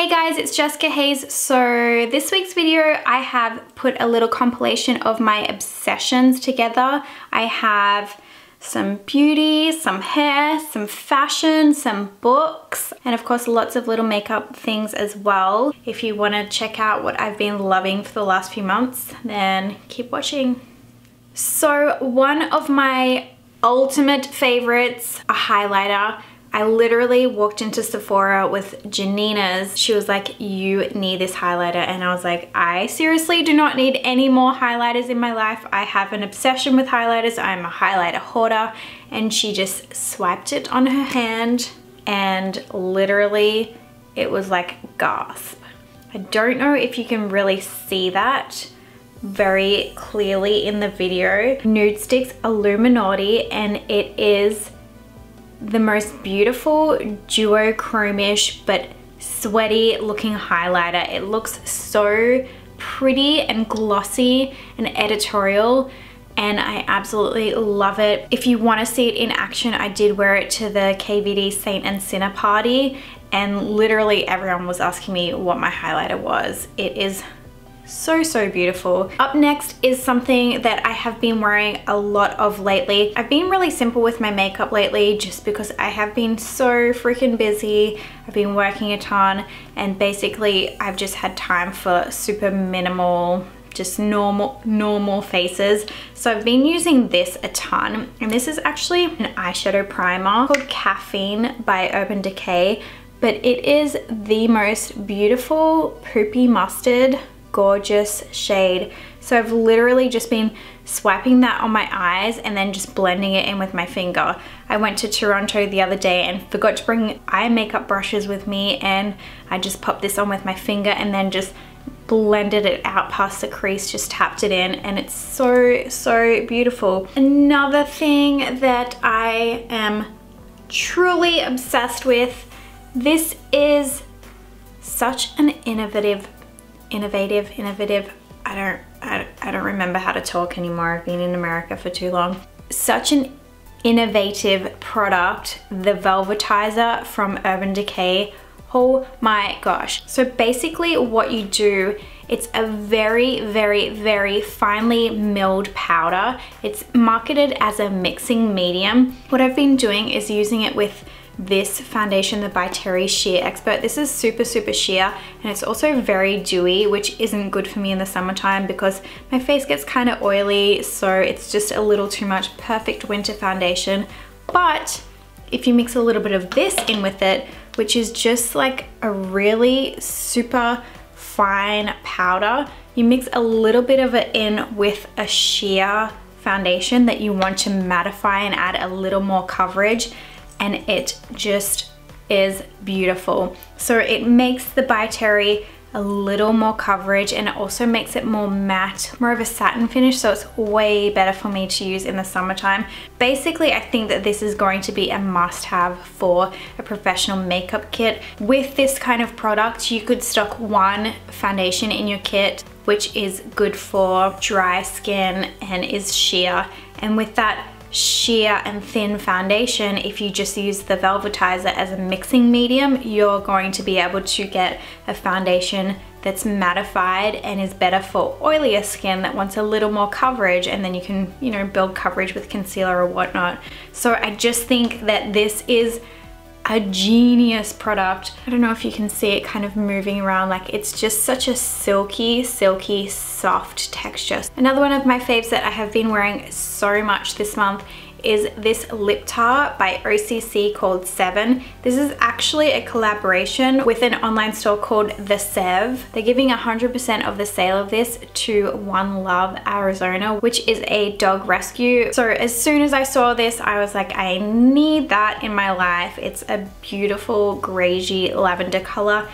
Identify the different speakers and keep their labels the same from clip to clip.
Speaker 1: Hey guys, it's Jessica Hayes. So this week's video, I have put a little compilation of my obsessions together. I have some beauty, some hair, some fashion, some books, and of course lots of little makeup things as well. If you want to check out what I've been loving for the last few months, then keep watching. So one of my ultimate favorites, a highlighter. I literally walked into Sephora with Janina's. She was like, you need this highlighter. And I was like, I seriously do not need any more highlighters in my life. I have an obsession with highlighters. I'm a highlighter hoarder. And she just swiped it on her hand and literally it was like gasp. I don't know if you can really see that very clearly in the video. Nudestix Illuminaughty, and it is the most beautiful duochrome-ish but sweaty looking highlighter. It looks so pretty and glossy and editorial, and I absolutely love it. If you want to see it in action, I did wear it to the KVD Saint and Sinner party, and literally everyone was asking me what my highlighter was. It is so beautiful. Up next is something that I have been wearing a lot of lately. I've been really simple with my makeup lately just because I have been so freaking busy. I've been working a ton and basically I've just had time for super minimal, just normal faces. So I've been using this a ton, and this is actually an eyeshadow primer called Caffeine by Decay, but it is the most beautiful poopy mustard gorgeous shade. So I've literally just been swiping that on my eyes and then just blending it in with my finger. I went to Toronto the other day and forgot to bring eye makeup brushes with me, and I just popped this on with my finger and then just blended it out past the crease, just tapped it in, and it's so beautiful. Another thing that I am truly obsessed with, this is such an innovative, I don't remember how to talk anymore. I've been in America for too long. Such an innovative product, the Velvetizer from Urban Decay. Oh my gosh. So basically what you do, it's a very finely milled powder. It's marketed as a mixing medium. What I've been doing is using it with this foundation, the By Terry Sheer Expert. This is super sheer, and it's also very dewy, which isn't good for me in the summertime because my face gets kind of oily, so it's just a little too much. Perfect winter foundation. But if you mix a little bit of this in with it, which is just like a really super fine powder, you mix a little bit of it in with a sheer foundation that you want to mattify and add a little more coverage, and it just is beautiful. So it makes the By Terry a little more coverage, and it also makes it more matte, more of a satin finish, so it's way better for me to use in the summertime. Basically, I think that this is going to be a must-have for a professional makeup kit. With this kind of product, you could stock one foundation in your kit, which is good for dry skin and is sheer, and with that sheer and thin foundation, if you just use the Velvetizer as a mixing medium, you're going to be able to get a foundation that's mattified and is better for oilier skin that wants a little more coverage, and then you can, you know, build coverage with concealer or whatnot. So I just think that this is a genius product. I don't know if you can see it kind of moving around, like it's just such a silky soft texture. Another one of my faves that I have been wearing so much this month is this Liptar by OCC called 7. This is actually a collaboration with an online store called The Sev. They're giving 100% of the sale of this to One Love Arizona, which is a dog rescue. So as soon as I saw this, I was like, I need that in my life. It's a beautiful greigey lavender color,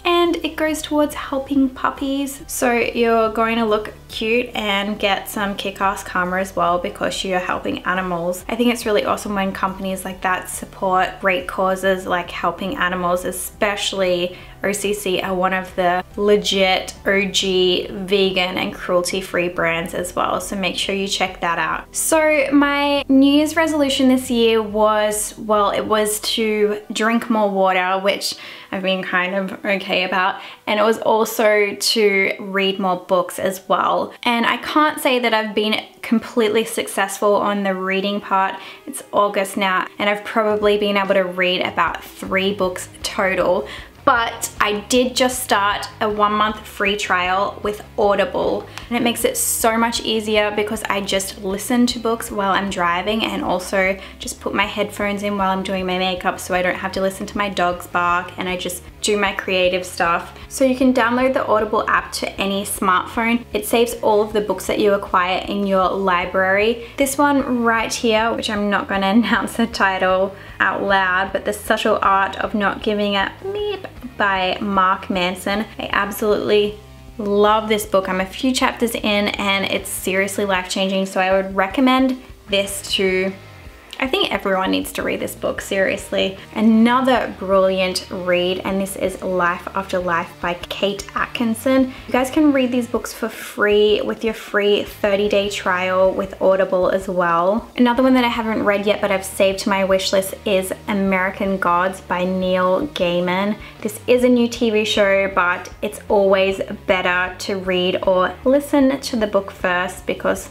Speaker 1: and it goes towards helping puppies. So you're going to look cute and get some kick-ass karma as well because you're helping animals. I think it's really awesome when companies like that support great causes like helping animals, especially OCC are one of the legit OG vegan and cruelty-free brands as well, so make sure you check that out. So my New Year's resolution this year was, well, it was to drink more water, which I've been kind of okay about, and it was also to read more books as well. And I can't say that I've been completely successful on the reading part. It's August now, and I've probably been able to read about 3 books total. But I did just start a 1-month free trial with Audible, and it makes it so much easier because I just listen to books while I'm driving, and also just put my headphones in while I'm doing my makeup so I don't have to listen to my dogs bark, and I just do my creative stuff. So you can download the Audible app to any smartphone. It saves all of the books that you acquire in your library. This one right here, which I'm not going to announce the title out loud, but The Subtle Art of Not Giving a Meep by Mark Manson. I absolutely love this book. I'm a few chapters in and it's seriously life-changing, so I would recommend this to, I think everyone needs to read this book, seriously. Another brilliant read, and this is Life After Life by Kate Atkinson. You guys can read these books for free with your free 30-day trial with Audible as well. Another one that I haven't read yet but I've saved to my wish list is American Gods by Neil Gaiman. This is a new TV show, but it's always better to read or listen to the book first because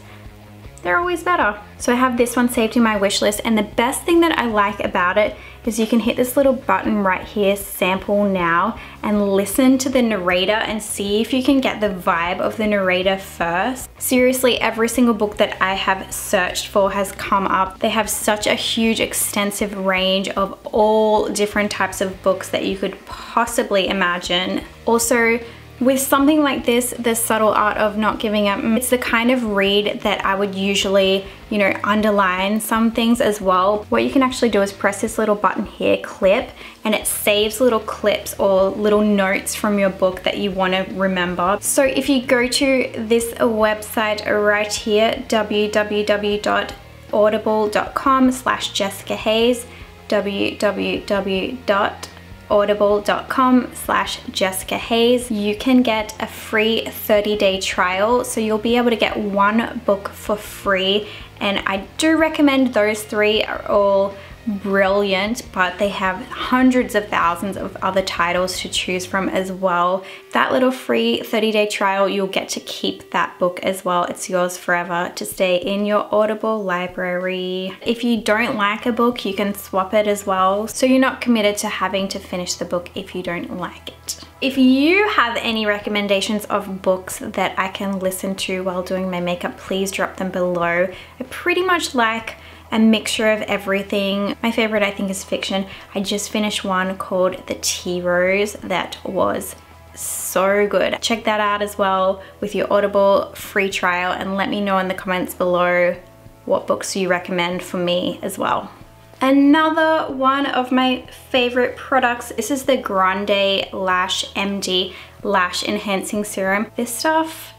Speaker 1: they're always better. So I have this one saved in my wish list, and the best thing that I like about it is you can hit this little button right here, sample now, and listen to the narrator and see if you can get the vibe of the narrator first. Seriously, every single book that I have searched for has come up. They have such a huge, extensive range of all different types of books that you could possibly imagine. Also, with something like this, The Subtle Art of Not Giving Up, it's the kind of read that I would usually, you know, underline some things as well. What you can actually do is press this little button here, clip, and it saves little clips or little notes from your book that you want to remember. So if you go to this website right here, www.audible.com/Jessica Hayes, www.audible.com/Jessica Hayes, you can get a free 30-day trial, so you'll be able to get 1 book for free. And I do recommend those 3 are all brilliant, but they have hundreds of thousands of other titles to choose from as well. That little free 30-day trial, you'll get to keep that book as well. It's yours forever to stay in your Audible library. If you don't like a book, you can swap it as well, so you're not committed to having to finish the book if you don't like it. If you have any recommendations of books that I can listen to while doing my makeup, please drop them below. I pretty much like a mixture of everything. My favorite, I think, is fiction. I just finished one called The Tea Rose that was so good. Check that out as well with your Audible free trial, and let me know in the comments below what books you recommend for me as well. Another one of my favorite products, this is the Grande Lash MD Lash Enhancing Serum. This stuff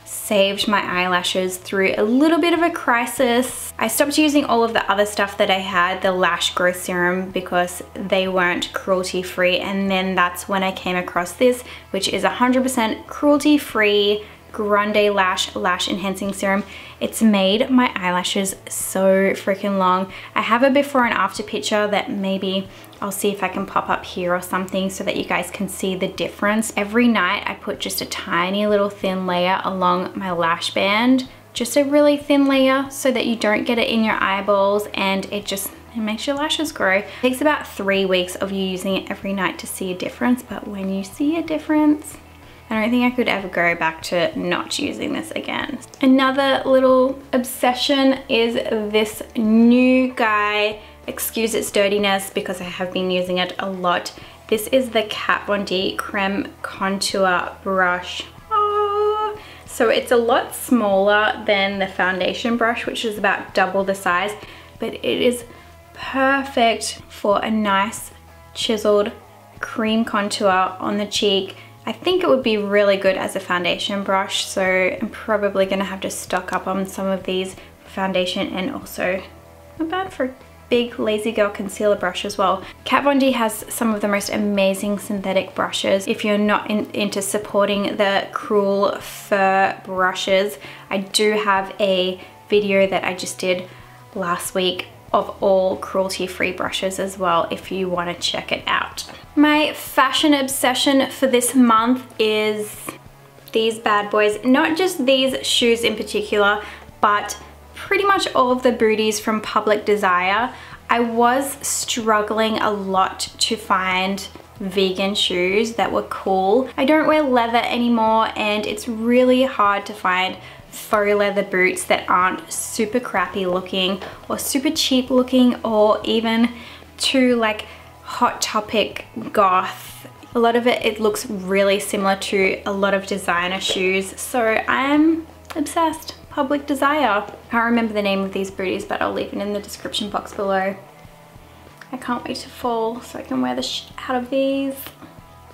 Speaker 1: saved my eyelashes through a little bit of a crisis. I stopped using all of the other stuff that I had, the lash growth serum, because they weren't cruelty free, and then that's when I came across this, which is 100% cruelty free Grande Lash Enhancing Serum. It's made my eyelashes so freaking long. I have a before and after picture that maybe I'll see if I can pop up here or something so that you guys can see the difference. Every night I put just a tiny little thin layer along my lash band, just a really thin layer so that you don't get it in your eyeballs, and it makes your lashes grow. It takes about 3 weeks of you using it every night to see a difference, but when you see a difference, I don't think I could ever go back to not using this again. Another little obsession is this new guy. Excuse its dirtiness because I have been using it a lot. This is the Kat Von D Creme Contour Brush. Oh, so it's a lot smaller than the foundation brush, which is about double the size, but it is perfect for a nice chiseled cream contour on the cheek. I think it would be really good as a foundation brush, so I'm probably gonna have to stock up on some of these for foundation, and also not bad for big Lazy Girl concealer brush as well. Kat Von D has some of the most amazing synthetic brushes. If you're not into supporting the cruel fur brushes, I do have a video that I just did last week of all cruelty-free brushes as well, if you want to check it out. My fashion obsession for this month is these bad boys. Not just these shoes in particular, but pretty much all of the booties from Public Desire. I was struggling a lot to find vegan shoes that were cool. I don't wear leather anymore, and it's really hard to find faux leather boots that aren't super crappy looking or super cheap looking, or even too like Hot Topic goth. A lot of it looks really similar to a lot of designer shoes, so I'm obsessed. Public Desire. I can't remember the name of these booties, but I'll leave it in the description box below. I can't wait to fall so I can wear the shit out of these.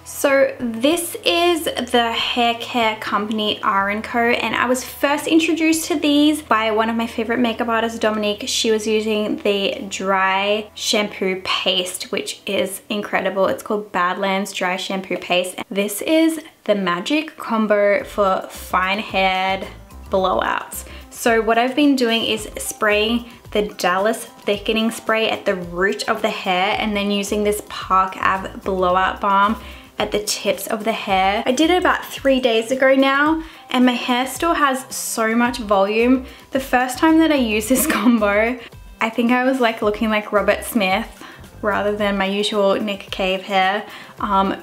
Speaker 1: So this is the hair care company R+Co, and I was first introduced to these by one of my favorite makeup artists, Dominique. She was using the dry shampoo paste, which is incredible. It's called Badlands Dry Shampoo Paste. This is the magic combo for fine-haired blowouts. So what I've been doing is spraying the Dallas thickening spray at the root of the hair, and then using this Park Ave blowout balm at the tips of the hair. I did it about 3 days ago now, and my hair still has so much volume. The first time that I used this combo, I think I was like looking like Robert Smith rather than my usual Nick Cave hair,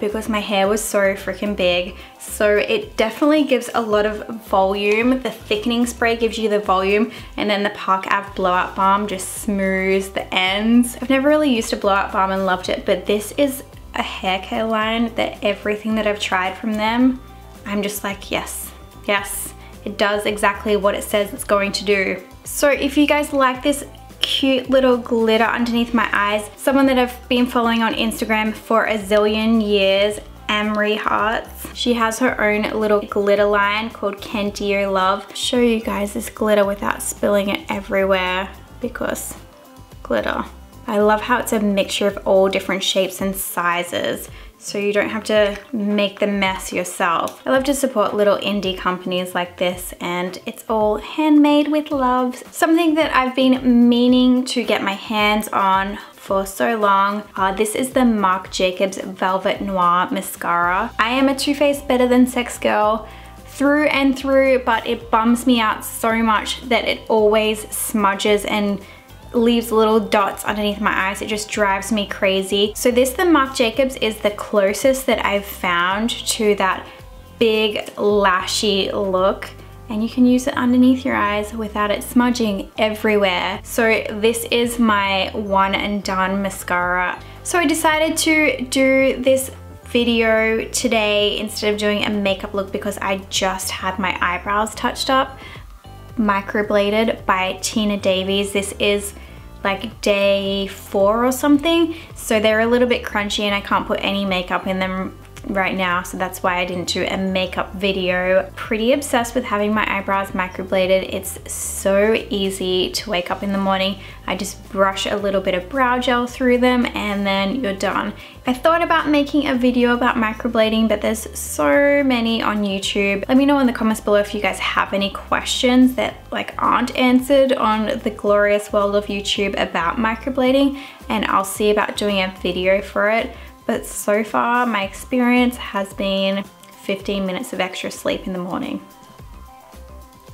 Speaker 1: because my hair was so freaking big. So it definitely gives a lot of volume. The thickening spray gives you the volume, and then the Park Ave blowout balm just smooths the ends. I've never really used a blowout balm and loved it, but this is a hair care line that everything that I've tried from them, I'm just like, yes, yes, it does exactly what it says it's going to do. So if you guys like this cute little glitter underneath my eyes, someone that I've been following on Instagram for a zillion years, Amory Hearts, she has her own little glitter line called Kandeo Love. I'll show you guys this glitter without spilling it everywhere, because glitter. I love how it's a mixture of all different shapes and sizes, so you don't have to make the mess yourself. I love to support little indie companies like this, and it's all handmade with love. Something that I've been meaning to get my hands on for so long. This is the Marc Jacobs Velvet Noir Mascara. I am a Too Faced Better Than Sex girl through and through, but it bums me out so much that it always smudges and leaves little dots underneath my eyes. It just drives me crazy. So this, the Marc Jacobs, is the closest that I've found to that big lashy look, and you can use it underneath your eyes without it smudging everywhere. So this is my one and done mascara. So I decided to do this video today instead of doing a makeup look because I just had my eyebrows touched up, microbladed by Tina Davies. This is like day 4 or something, so they're a little bit crunchy and I can't put any makeup in them right now, so that's why I didn't do a makeup video. Pretty obsessed with having my eyebrows microbladed. It's so easy to wake up in the morning. I just brush a little bit of brow gel through them and then you're done. I thought about making a video about microblading, but there's so many on YouTube. Let me know in the comments below if you guys have any questions that like aren't answered on the glorious world of YouTube about microblading, and I'll see about doing a video for it. But so far, my experience has been 15 minutes of extra sleep in the morning.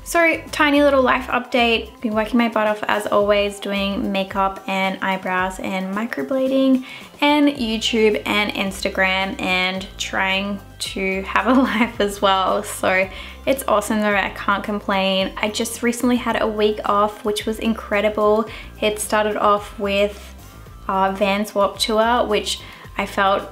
Speaker 1: So, tiny little life update. Been working my butt off as always, doing makeup and eyebrows and microblading and YouTube and Instagram, and trying to have a life as well. So it's awesome though, I can't complain. I just recently had a week off, which was incredible. It started off with our Vans Warped Tour, which I felt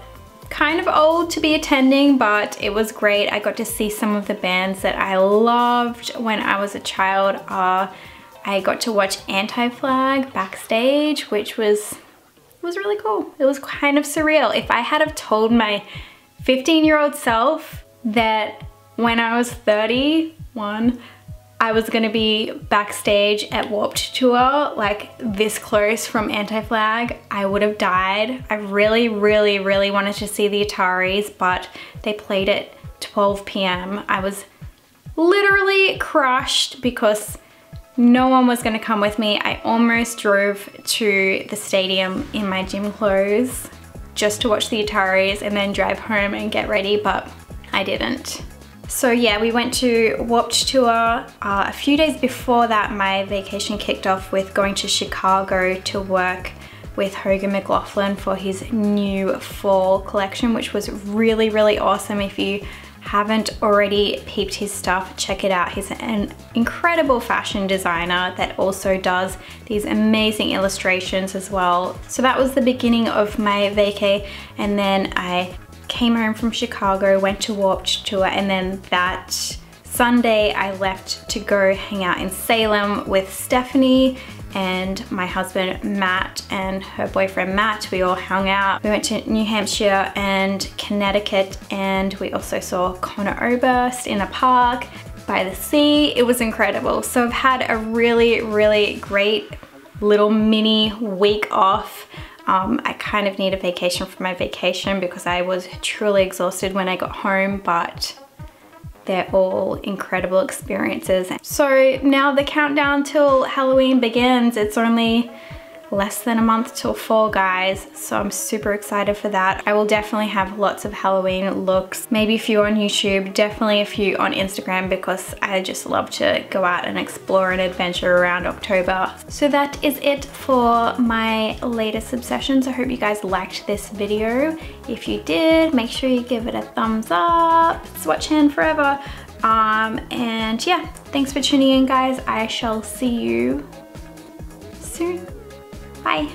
Speaker 1: kind of old to be attending, but it was great. I got to see some of the bands that I loved when I was a child. I got to watch Anti-Flag backstage, which was really cool. It was kind of surreal. If I had have told my 15-year-old self that when I was 31, I was gonna be backstage at Warped Tour, like this close from Anti-Flag, I would have died. I really, really, really wanted to see the Ataris, but they played at 12 p.m. I was literally crushed because no one was gonna come with me. I almost drove to the stadium in my gym clothes just to watch the Ataris and then drive home and get ready, but I didn't. So yeah, we went to Warped Tour. A few days before that, my vacation kicked off with going to Chicago to work with Hogan McLaughlin for his new fall collection, which was really, really awesome. If you haven't already peeped his stuff, check it out. He's an incredible fashion designer that also does these amazing illustrations as well. So that was the beginning of my vacay, and then I came home from Chicago, went to Warped Tour, and then that Sunday I left to go hang out in Salem with Stephanie and my husband Matt and her boyfriend Matt. We all hung out. We went to New Hampshire and Connecticut, and we also saw Conor Oberst in a park by the sea. It was incredible. So I've had a really, really great little mini week off. I kind of need a vacation from my vacation because I was truly exhausted when I got home, but they're all incredible experiences. So now the countdown till Halloween begins. It's only less than a month till fall, guys, so I'm super excited for that. I will definitely have lots of Halloween looks, maybe a few on YouTube, definitely a few on Instagram, because I just love to go out and explore and adventure around October. So that is it for my latest obsessions. I hope you guys liked this video. If you did, make sure you give it a thumbs up. Swatch hand forever. And yeah, thanks for tuning in, guys. I shall see you soon. Bye.